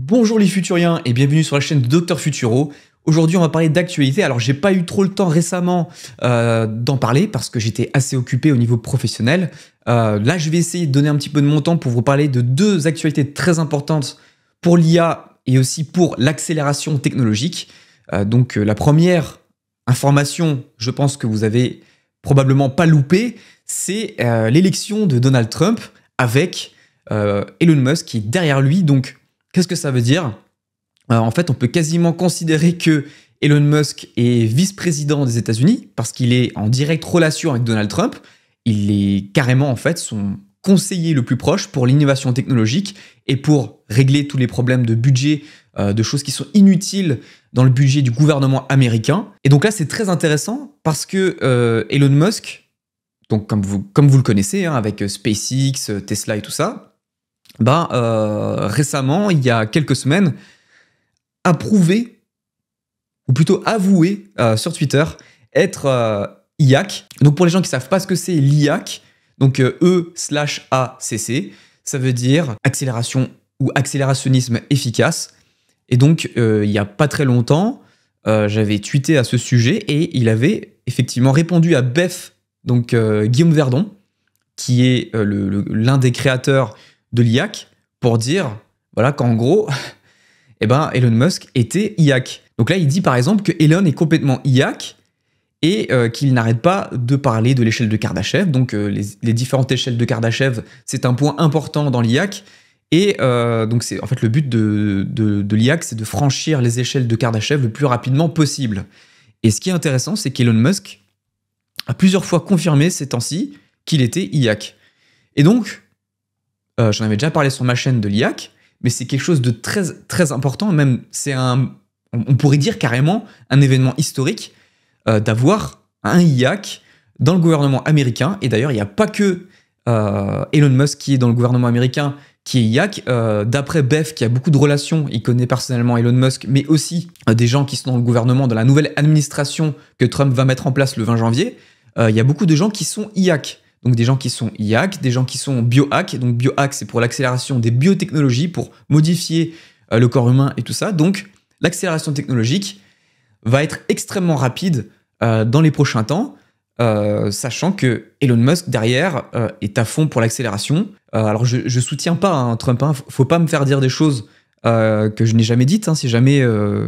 Bonjour les futuriens et bienvenue sur la chaîne de Dr Futuro. Aujourd'hui on va parler d'actualité. Alors j'ai pas eu trop le temps récemment d'en parler parce que j'étais assez occupé au niveau professionnel. Là je vais essayer de donner un petit peu de mon temps pour vous parler de deux actualités très importantes pour l'IA et aussi pour l'accélération technologique. La première information, je pense que vous avez probablement pas loupé, c'est l'élection de Donald Trump avec Elon Musk qui est derrière lui. Donc qu'est-ce que ça veut dire? En fait, on peut quasiment considérer que Elon Musk est vice-président des États-Unis parce qu'il est en directe relation avec Donald Trump. Il est carrément en fait son conseiller le plus proche pour l'innovation technologique et pour régler tous les problèmes de budget, de choses qui sont inutiles dans le budget du gouvernement américain. Et donc là, c'est très intéressant parce que Elon Musk, donc comme vous le connaissez, hein, avec SpaceX, Tesla et tout ça, récemment, il y a quelques semaines, a prouvé, ou plutôt avoué sur Twitter, être IAC. Donc pour les gens qui ne savent pas ce que c'est l'IAC, donc E/ACC, ça veut dire accélération ou accélérationnisme efficace. Et donc il n'y a pas très longtemps, j'avais tweeté à ce sujet et il avait effectivement répondu à Beth, donc Guillaume Verdon, qui est l'un des créateurs de l'IAC, pour dire voilà qu'en gros Elon Musk était IAC. Donc là il dit par exemple que Elon est complètement IAC et qu'il n'arrête pas de parler de l'échelle de Kardashev. Donc les différentes échelles de Kardashev, c'est un point important dans l'IAC. Et donc c'est en fait le but de l'IAC, c'est de franchir les échelles de Kardashev le plus rapidement possible. Et ce qui est intéressant, c'est qu'Elon Musk a plusieurs fois confirmé ces temps-ci qu'il était IAC. Et donc j'en avais déjà parlé sur ma chaîne de l'IAC, mais c'est quelque chose de très, très important. Même, on pourrait dire carrément un événement historique d'avoir un IAC dans le gouvernement américain. Et d'ailleurs, il n'y a pas que Elon Musk qui est dans le gouvernement américain qui est IAC. D'après Beth, qui a beaucoup de relations, il connaît personnellement Elon Musk, mais aussi des gens qui sont dans le gouvernement, dans la nouvelle administration que Trump va mettre en place le 20 janvier, il y a beaucoup de gens qui sont IAC. Donc des gens qui sont IAC, des gens qui sont biohack. Donc biohack, c'est pour l'accélération des biotechnologies, pour modifier le corps humain et tout ça. Donc l'accélération technologique va être extrêmement rapide dans les prochains temps, sachant que Elon Musk, derrière, est à fond pour l'accélération. Alors je soutiens pas Trump, hein, faut pas me faire dire des choses que je n'ai jamais dites, hein, si jamais,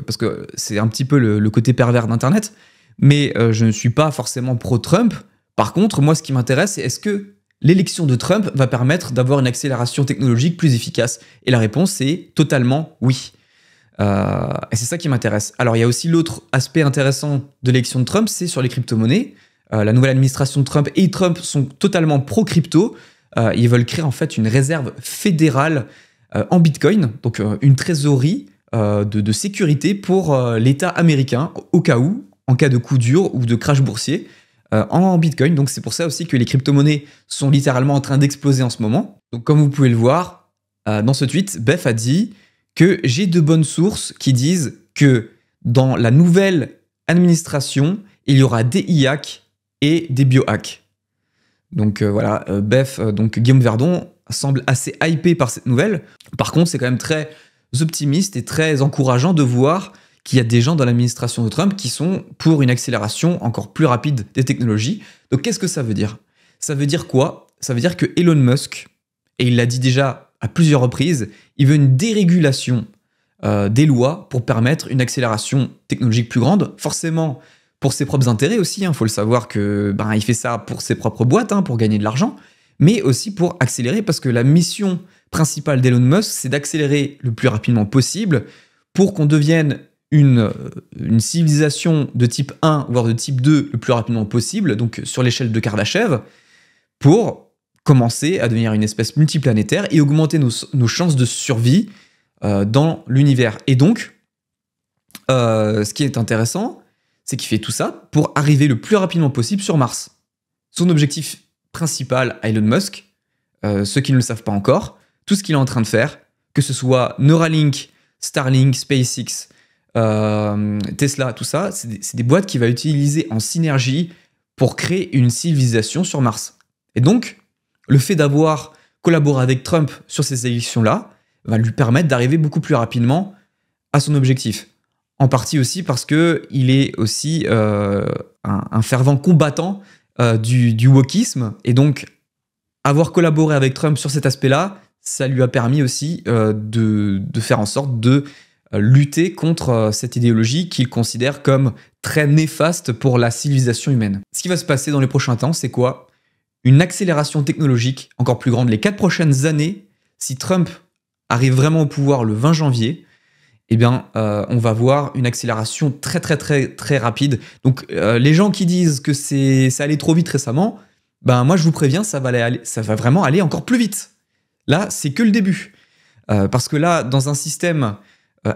parce que c'est un petit peu le côté pervers d'Internet, mais je ne suis pas forcément pro-Trump. Par contre, moi, ce qui m'intéresse, c'est est-ce que l'élection de Trump va permettre d'avoir une accélération technologique plus efficace? Et la réponse est totalement oui. Et c'est ça qui m'intéresse. Alors, il y a aussi l'autre aspect intéressant de l'élection de Trump, c'est sur les crypto-monnaies. La nouvelle administration de Trump et Trump sont totalement pro-crypto. Ils veulent créer en fait une réserve fédérale en Bitcoin, donc une trésorerie de sécurité pour l'État américain, au cas où, en cas de coup dur ou de crash boursier, en Bitcoin. Donc c'est pour ça aussi que les crypto-monnaies sont littéralement en train d'exploser en ce moment. Donc comme vous pouvez le voir, dans ce tweet, Beth a dit que j'ai de bonnes sources qui disent que dans la nouvelle administration, il y aura des IAC et des biohacks. Donc voilà, Beth, donc Guillaume Verdon, semble assez hypé par cette nouvelle. Par contre, c'est quand même très optimiste et très encourageant de voir qu'il y a des gens dans l'administration de Trump qui sont pour une accélération encore plus rapide des technologies. Donc qu'est-ce que ça veut dire? Ça veut dire quoi? Ça veut dire que Elon Musk, et il l'a dit déjà à plusieurs reprises, il veut une dérégulation des lois pour permettre une accélération technologique plus grande, forcément pour ses propres intérêts aussi, il faut le savoir que il fait ça pour ses propres boîtes, pour gagner de l'argent, mais aussi pour accélérer, parce que la mission principale d'Elon Musk, c'est d'accélérer le plus rapidement possible pour qu'on devienne une civilisation de type 1, voire de type 2 le plus rapidement possible, donc sur l'échelle de Kardashev, pour commencer à devenir une espèce multiplanétaire et augmenter nos chances de survie dans l'univers. Et donc, ce qui est intéressant, c'est qu'il fait tout ça pour arriver le plus rapidement possible sur Mars. Son objectif principal à Elon Musk, ceux qui ne le savent pas encore, tout ce qu'il est en train de faire, que ce soit Neuralink, Starlink, SpaceX, Tesla, tout ça, c'est des boîtes qu'il va utiliser en synergie pour créer une civilisation sur Mars. Et donc, le fait d'avoir collaboré avec Trump sur ces élections-là va lui permettre d'arriver beaucoup plus rapidement à son objectif. En partie aussi parce qu'il est aussi un fervent combattant du wokisme, et donc avoir collaboré avec Trump sur cet aspect-là, ça lui a permis aussi de faire en sorte de lutter contre cette idéologie qu'il considère comme très néfaste pour la civilisation humaine. Ce qui va se passer dans les prochains temps, c'est quoi? Une accélération technologique encore plus grande. Les 4 prochaines années, si Trump arrive vraiment au pouvoir le 20 janvier, eh bien, on va voir une accélération très rapide. Donc, les gens qui disent que ça allait trop vite récemment, ben moi je vous préviens, ça va vraiment aller encore plus vite. Là, c'est que le début. Parce que là, dans un système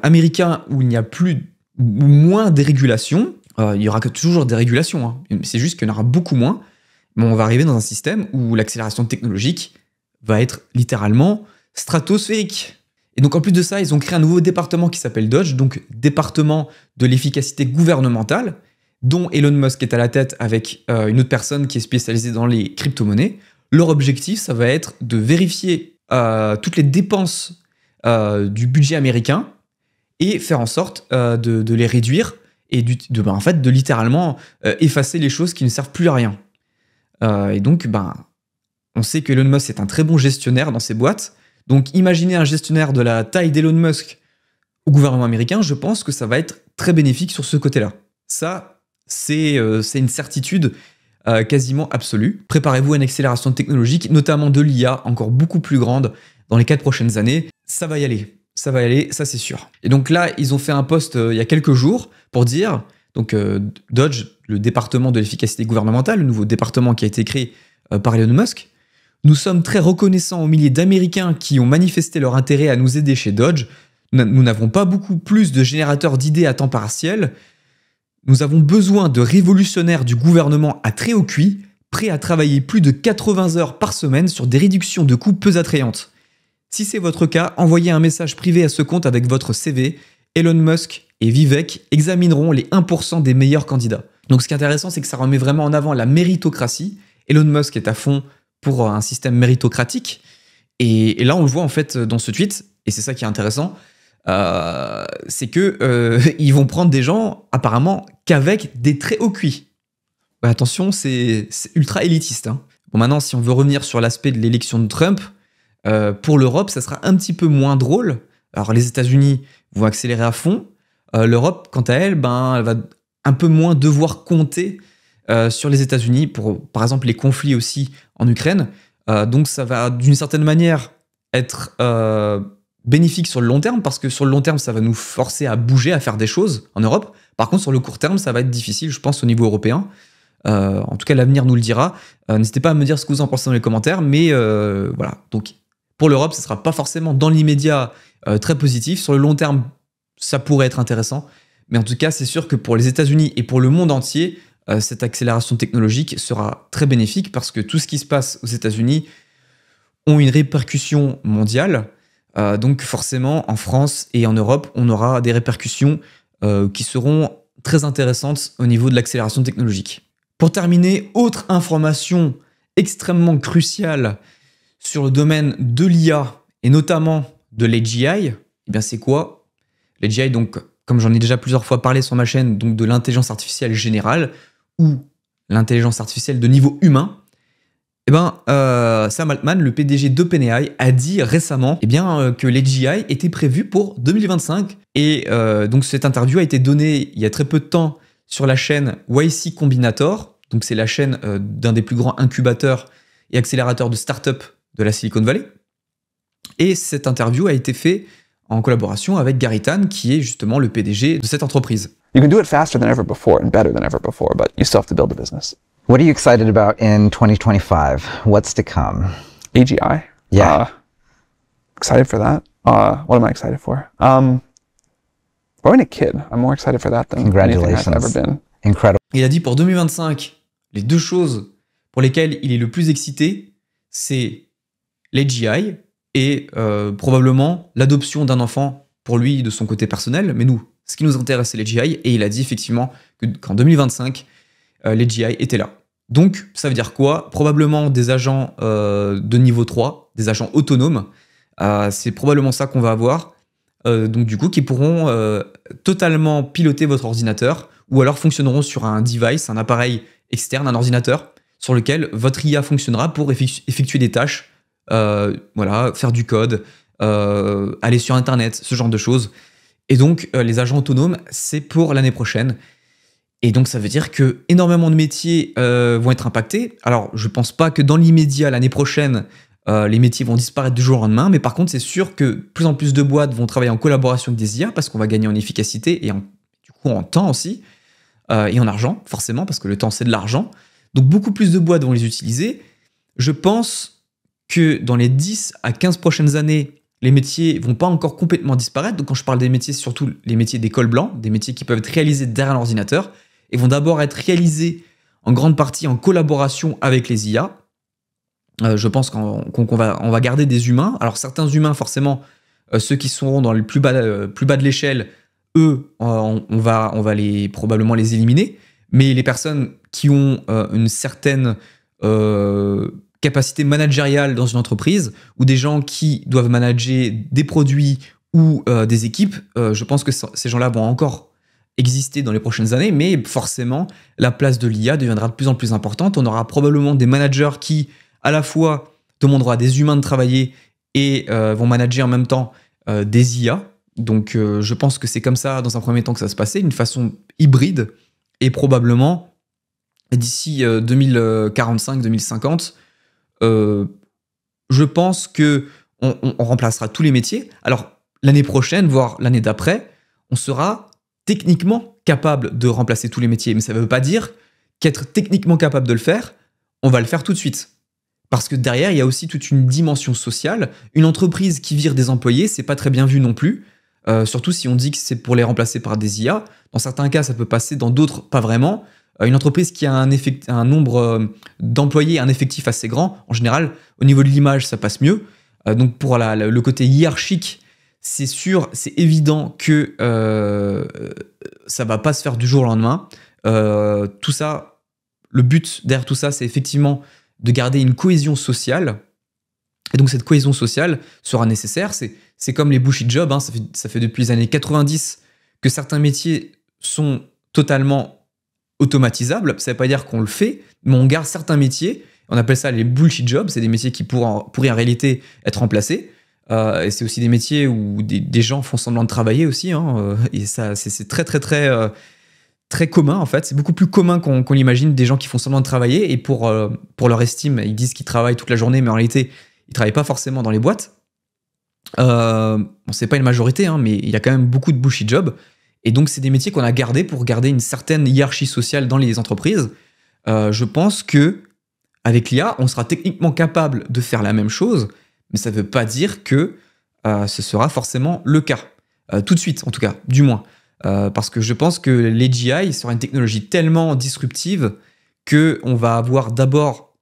américain où il n'y a plus ou moins des régulations, il y aura toujours des régulations, hein, c'est juste qu'il y en aura beaucoup moins, mais on va arriver dans un système où l'accélération technologique va être littéralement stratosphérique. Et donc en plus de ça, ils ont créé un nouveau département qui s'appelle DOGE, donc département de l'efficacité gouvernementale, dont Elon Musk est à la tête avec une autre personne qui est spécialisée dans les crypto-monnaies. Leur objectif, ça va être de vérifier toutes les dépenses du budget américain et faire en sorte de les réduire et de littéralement effacer les choses qui ne servent plus à rien. Et donc, on sait que Elon Musk est un très bon gestionnaire dans ses boîtes. Donc, imaginez un gestionnaire de la taille d'Elon Musk au gouvernement américain, je pense que ça va être très bénéfique sur ce côté-là. Ça, c'est une certitude quasiment absolue. Préparez-vous à une accélération technologique, notamment de l'IA, encore beaucoup plus grande dans les 4 prochaines années. Ça va y aller, ça c'est sûr. Et donc là, ils ont fait un post il y a quelques jours pour dire, donc DOGE, le département de l'efficacité gouvernementale, le nouveau département qui a été créé par Elon Musk, nous sommes très reconnaissants aux milliers d'Américains qui ont manifesté leur intérêt à nous aider chez DOGE. Nous n'avons pas beaucoup plus de générateurs d'idées à temps partiel. Nous avons besoin de révolutionnaires du gouvernement à très haut QI, prêts à travailler plus de 80 heures par semaine sur des réductions de coûts peu attrayantes. Si c'est votre cas, envoyez un message privé à ce compte avec votre CV. Elon Musk et Vivek examineront les 1% des meilleurs candidats. Donc ce qui est intéressant, c'est que ça remet vraiment en avant la méritocratie. Elon Musk est à fond pour un système méritocratique. Et là, on le voit en fait dans ce tweet, et c'est ça qui est intéressant, c'est que ils vont prendre des gens apparemment qu'avec des très hauts QI. Attention, c'est ultra élitiste. Hein. Bon, maintenant, si on veut revenir sur l'aspect de l'élection de Trump, pour l'Europe, ça sera un petit peu moins drôle. Alors, les États-Unis vont accélérer à fond. L'Europe, quant à elle, elle va un peu moins devoir compter sur les États-Unis pour, par exemple, les conflits aussi en Ukraine. Donc, ça va, d'une certaine manière, être bénéfique sur le long terme, parce que sur le long terme, ça va nous forcer à bouger, à faire des choses en Europe. Par contre, sur le court terme, ça va être difficile, je pense, au niveau européen. En tout cas, l'avenir nous le dira. N'hésitez pas à me dire ce que vous en pensez dans les commentaires, mais voilà. Donc, pour l'Europe, ce ne sera pas forcément dans l'immédiat très positif. Sur le long terme, ça pourrait être intéressant. Mais en tout cas, c'est sûr que pour les États-Unis et pour le monde entier, cette accélération technologique sera très bénéfique, parce que tout ce qui se passe aux États-Unis ont une répercussion mondiale. Donc forcément, en France et en Europe, on aura des répercussions qui seront très intéressantes au niveau de l'accélération technologique. Pour terminer, autre information extrêmement cruciale sur le domaine de l'IA et notamment de l'AGI, eh bien c'est quoi? L'AGI, donc, comme j'en ai déjà plusieurs fois parlé sur ma chaîne, donc de l'intelligence artificielle générale ou l'intelligence artificielle de niveau humain. Eh bien, Sam Altman, le PDG d'OpenAI, a dit récemment que l'AGI était prévu pour 2025. Et donc cette interview a été donnée il y a très peu de temps sur la chaîne YC Combinator. Donc c'est la chaîne d'un des plus grands incubateurs et accélérateurs de start-up de la Silicon Valley. Et cette interview a été faite en collaboration avec Gary Tan, qui est justement le PDG de cette entreprise. You can do it faster than ever before and better than ever before, but you still have to build a business. What are you excited about in 2025? What's to come? AGI? Yeah. Excited for that. What am I excited for? Growing a kid. I'm more excited for that than anything I've ever been. Incredible. Il a dit pour 2025, les deux choses pour lesquelles il est le plus excité, c'est l'AGI et probablement l'adoption d'un enfant pour lui de son côté personnel. Mais nous, ce qui nous intéresse, c'est l'AGI. Et il a dit effectivement qu'en 2025, l'AGI était là. Donc, ça veut dire quoi? Probablement des agents de niveau 3, des agents autonomes, C'est probablement ça qu'on va avoir. Donc du coup, qui pourront totalement piloter votre ordinateur ou alors fonctionneront sur un device, un appareil externe, un ordinateur, sur lequel votre IA fonctionnera pour effectuer des tâches, voilà, faire du code, aller sur Internet, ce genre de choses. Et donc, les agents autonomes, c'est pour l'année prochaine. Et donc, ça veut dire que énormément de métiers vont être impactés. Alors, je pense pas que dans l'immédiat, l'année prochaine, les métiers vont disparaître du jour au lendemain, mais par contre, c'est sûr que plus en plus de boîtes vont travailler en collaboration avec des IA parce qu'on va gagner en efficacité et du coup en temps aussi, et en argent, forcément, parce que le temps, c'est de l'argent. Donc, beaucoup plus de boîtes vont les utiliser. Je pense que dans les 10 à 15 prochaines années, les métiers vont pas encore complètement disparaître. Donc, quand je parle des métiers, c'est surtout les métiers des cols blancs, des métiers qui peuvent être réalisés derrière l'ordinateur et vont d'abord être réalisés en grande partie en collaboration avec les IA. Je pense qu'on va garder des humains. Alors, certains humains, forcément, ceux qui seront dans le plus bas de l'échelle, eux, on va probablement les éliminer. Mais les personnes qui ont une certaine capacité managériale dans une entreprise, ou des gens qui doivent manager des produits ou des équipes, je pense que ces gens-là vont encore exister dans les prochaines années, mais forcément, la place de l'IA deviendra de plus en plus importante. On aura probablement des managers qui, à la fois, demanderont à des humains de travailler et vont manager en même temps des IA. Donc, je pense que c'est comme ça, dans un premier temps, que ça va se passer, d'une façon hybride, et probablement, d'ici 2045-2050, je pense que on remplacera tous les métiers. Alors, l'année prochaine, voire l'année d'après, on sera techniquement capable de remplacer tous les métiers. Mais ça ne veut pas dire qu'être techniquement capable de le faire, on va le faire tout de suite. Parce que derrière, il y a aussi toute une dimension sociale. Une entreprise qui vire des employés, c'est pas très bien vu non plus. Surtout si on dit que c'est pour les remplacer par des IA. Dans certains cas, ça peut passer, dans d'autres, pas vraiment. Une entreprise qui a un nombre d'employés, un effectif assez grand, en général, au niveau de l'image, ça passe mieux. Donc pour le côté hiérarchique, c'est sûr, c'est évident que ça va pas se faire du jour au lendemain. Tout ça, le but derrière tout ça, c'est effectivement de garder une cohésion sociale. Et donc cette cohésion sociale sera nécessaire. C'est comme les bullshit jobs, hein. Ça fait depuis les années 90 que certains métiers sont totalement automatisables. Ça ne veut pas dire qu'on le fait, mais on garde certains métiers. On appelle ça les bullshit jobs. C'est des métiers qui pourraient en réalité être remplacés. Et c'est aussi des métiers où des gens font semblant de travailler aussi. Hein. Et ça, c'est très, très, très, très commun, en fait. C'est beaucoup plus commun qu'on l'imagine, des gens qui font semblant de travailler. Et pour leur estime, ils disent qu'ils travaillent toute la journée, mais en réalité, ils ne travaillent pas forcément dans les boîtes. C'est pas une majorité, hein, mais il y a quand même beaucoup de bullshit jobs. Et donc, c'est des métiers qu'on a gardés pour garder une certaine hiérarchie sociale dans les entreprises. Je pense que avec l'IA, on sera techniquement capable de faire la même chose, mais ça ne veut pas dire que ce sera forcément le cas. Tout de suite, en tout cas, du moins. Parce que je pense que l'AGI sera une technologie tellement disruptive qu'on va avoir d'abord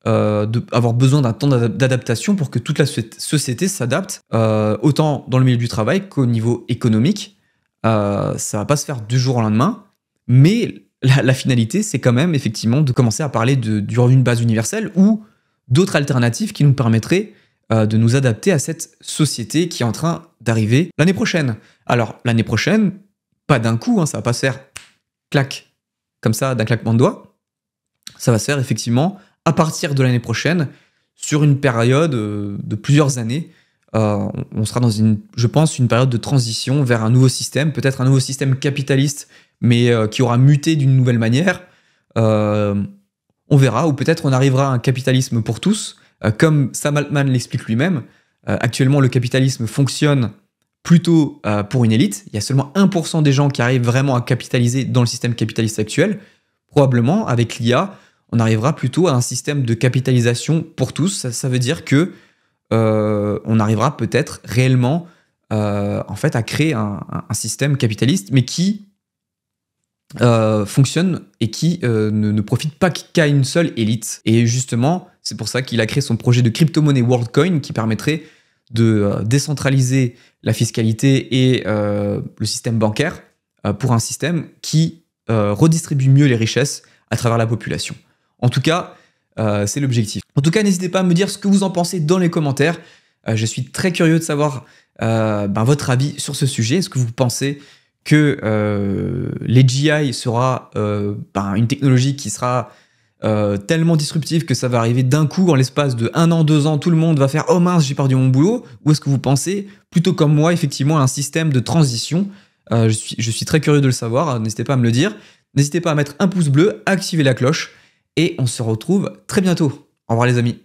avoir besoin d'un temps d'adaptation pour que toute la société s'adapte, autant dans le milieu du travail qu'au niveau économique. Ça va pas se faire du jour au lendemain, mais la finalité, c'est quand même effectivement de commencer à parler du revenu de base universel ou d'autres alternatives qui nous permettraient de nous adapter à cette société qui est en train d'arriver l'année prochaine. Alors, l'année prochaine, pas d'un coup, hein, ça va pas se faire clac, comme ça, d'un claquement de doigts. Ça va se faire effectivement à partir de l'année prochaine, sur une période de plusieurs années. On sera dans je pense, une période de transition vers un nouveau système, peut-être un nouveau système capitaliste, mais qui aura muté d'une nouvelle manière. On verra, ou peut-être on arrivera à un capitalisme pour tous, comme Sam Altman l'explique lui-même. Actuellement, le capitalisme fonctionne plutôt pour une élite. Il y a seulement 1% des gens qui arrivent vraiment à capitaliser dans le système capitaliste actuel. Probablement, avec l'IA, on arrivera plutôt à un système de capitalisation pour tous. Ça veut dire que on arrivera peut-être réellement en fait, à créer un système capitaliste, mais qui fonctionne et qui ne profite pas qu'à une seule élite. Et justement, c'est pour ça qu'il a créé son projet de crypto-monnaie WorldCoin qui permettrait de décentraliser la fiscalité et le système bancaire pour un système qui redistribue mieux les richesses à travers la population. En tout cas, c'est l'objectif. En tout cas, n'hésitez pas à me dire ce que vous en pensez dans les commentaires. Je suis très curieux de savoir votre avis sur ce sujet. Est-ce que vous pensez que les GI sera une technologie qui sera tellement disruptive que ça va arriver d'un coup, en l'espace de 1 an, 2 ans, tout le monde va faire « Oh mince, j'ai perdu mon boulot » ou est-ce que vous pensez, plutôt comme moi, effectivement, à un système de transition? Je suis très curieux de le savoir, n'hésitez pas à me le dire. N'hésitez pas à mettre un pouce bleu, à activer la cloche et on se retrouve très bientôt. Au revoir les amis.